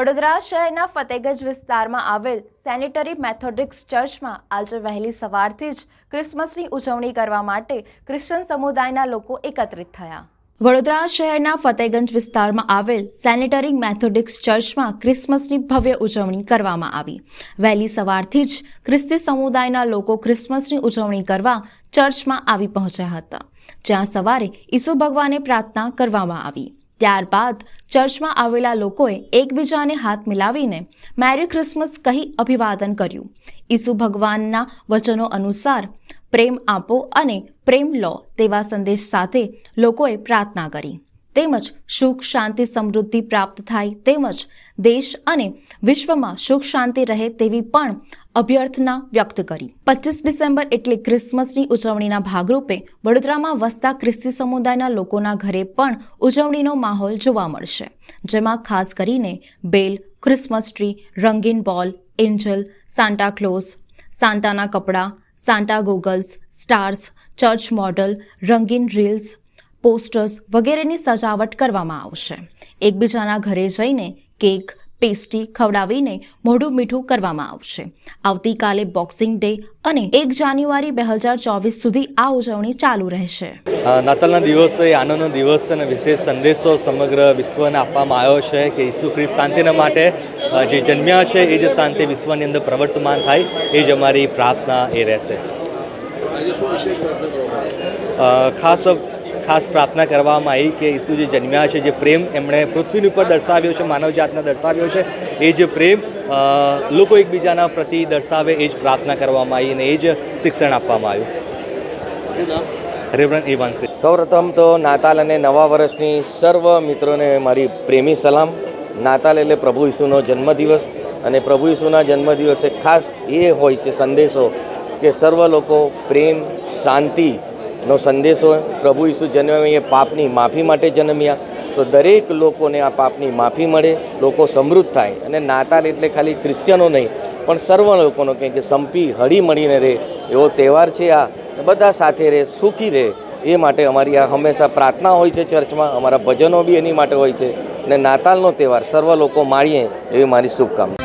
વડોદરા શહેરના ફતેગંજ વિસ્તારમાં આવેલ સેનેટરી મેથોડિક્સ ચર્ચમાં આજે વહેલી સવારથી જ ક્રિસમસની ઉજવણી કરવા માટે ક્રિશ્ચન સમુદાયના લોકો એકત્રિત થયા। વડોદરા શહેરના ફતેગંજ વિસ્તારમાં આવેલ સેનેટરી મેથોડિક્સ ચર્ચમાં ક્રિસમસની ભવ્ય ઉજવણી કરવામાં આવી। વહેલી સવારથી જ ખ્રિસ્તી સમુદાયના લોકો ક્રિસમસની ઉજવણી કરવા ચર્ચમાં આવી પહોંચ્યા હતા, જ્યાં સવારે ઈસુ ભગવાને પ્રાર્થના કરવામાં આવી। ત્યારબાદ ચર્ચમાં આવેલા લોકોએ એકબીજાને હાથ મિલાવીને મેરી ક્રિસમસ કહી અભિવાદન કર્યું। ઈસુ ભગવાનના વચનો અનુસાર પ્રેમ આપો અને પ્રેમ લો તેવા સંદેશ સાથે લોકોએ પ્રાર્થના કરી, તેમજ સુખ શાંતિ સમૃદ્ધિ પ્રાપ્ત થાય તેમજ દેશ અને વિશ્વમાં સુખ શાંતિ રહે તેવી પણ અભ્યર્થના વ્યક્ત કરી। 25 ડિસેમ્બર એટલે ક્રિસમસની ઉજવણીના ભાગરૂપે વડોદરામાં વસતા ખ્રિસ્તી સમુદાયના લોકોના ઘરે પણ ઉજવણીનો માહોલ જોવા મળશે, જેમાં ખાસ કરીને બેલ, ક્રિસમસ ટ્રી, રંગીન બોલ, એન્જલ, સાન્ટા ક્લોઝ, સાન્ટાના કપડાં, Santa goggles, stars, church model, રંગીન રીલ્સ, પોસ્ટર્સ વગેરેની સજાવટ કરવામાં આવશે। એકબીજાના ઘરે જઈને કેક, પેસ્ટ્રી ખવડાવીને મોઢું મીઠું કરવામાં આવશે। આવતીકાલે બોક્સિંગ ડે અને 1 જાન્યુઆરી 2024 સુધી આ ઉજવણી ચાલુ રહેશે। નાતાલના દિવસો એ આનંદનો દિવસ છે અને વિશેષ સંદેશો સમગ્ર વિશ્વને આપવામાં આવ્યો છે કે ઈસુ ખ્રિસ્ત શાંતિના માટે જે જન્મ્યા છે એ જ શાંતિ વિશ્વની અંદર પ્રવર્તમાન થાય, એ જ અમારી પ્રાર્થના એ રહેશે। ખાસ પ્રાર્થના કરવામાં આવી કે ઈસુ જે જન્મ્યા છે, જે પ્રેમ એમણે પૃથ્વીની ઉપર દર્શાવ્યો છે, માનવજાતને દર્શાવ્યો છે, એ જ પ્રેમ લોકો એકબીજાના પ્રતિ દર્શાવે, એ જ પ્રાર્થના કરવામાં આવી અને એ જ શિક્ષણ આપવામાં આવ્યું। રેવરન્ડ ઇવાન્સ। સૌપ્રથમ તો નાતાલ અને નવા વર્ષની સર્વ મિત્રોને મારી પ્રેમી સલામ। નાતાલ એટલે પ્રભુ ઈસુનો જન્મદિવસ અને પ્રભુ ઈસુના જન્મદિવસે ખાસ એ હોય છે સંદેશો કે સર્વ લોકો પ્રેમ, શાંતિનો સંદેશો। પ્રભુ ઈસુ જન્મ્યા એ પાપની માફી માટે જન્મ્યા, તો દરેક લોકોને આ પાપની માફી મળે, લોકો સમૃદ્ધ થાય। અને નાતાલ એટલે ખાલી ક્રિશ્ચનો નહીં પણ સર્વ લોકોનો કે સંપી હળી મળીને રહે એવો તહેવાર છે। આ બધા સાથે રહે, સુખી રહે, એ માટે અમારી આ હંમેશા પ્રાર્થના હોય છે ચર્ચમાં, અમારા ભજનો બી એની માટે હોય છે। અને નાતાલનો તહેવાર સર્વ લોકો માણીએ એવી મારી શુભકામના।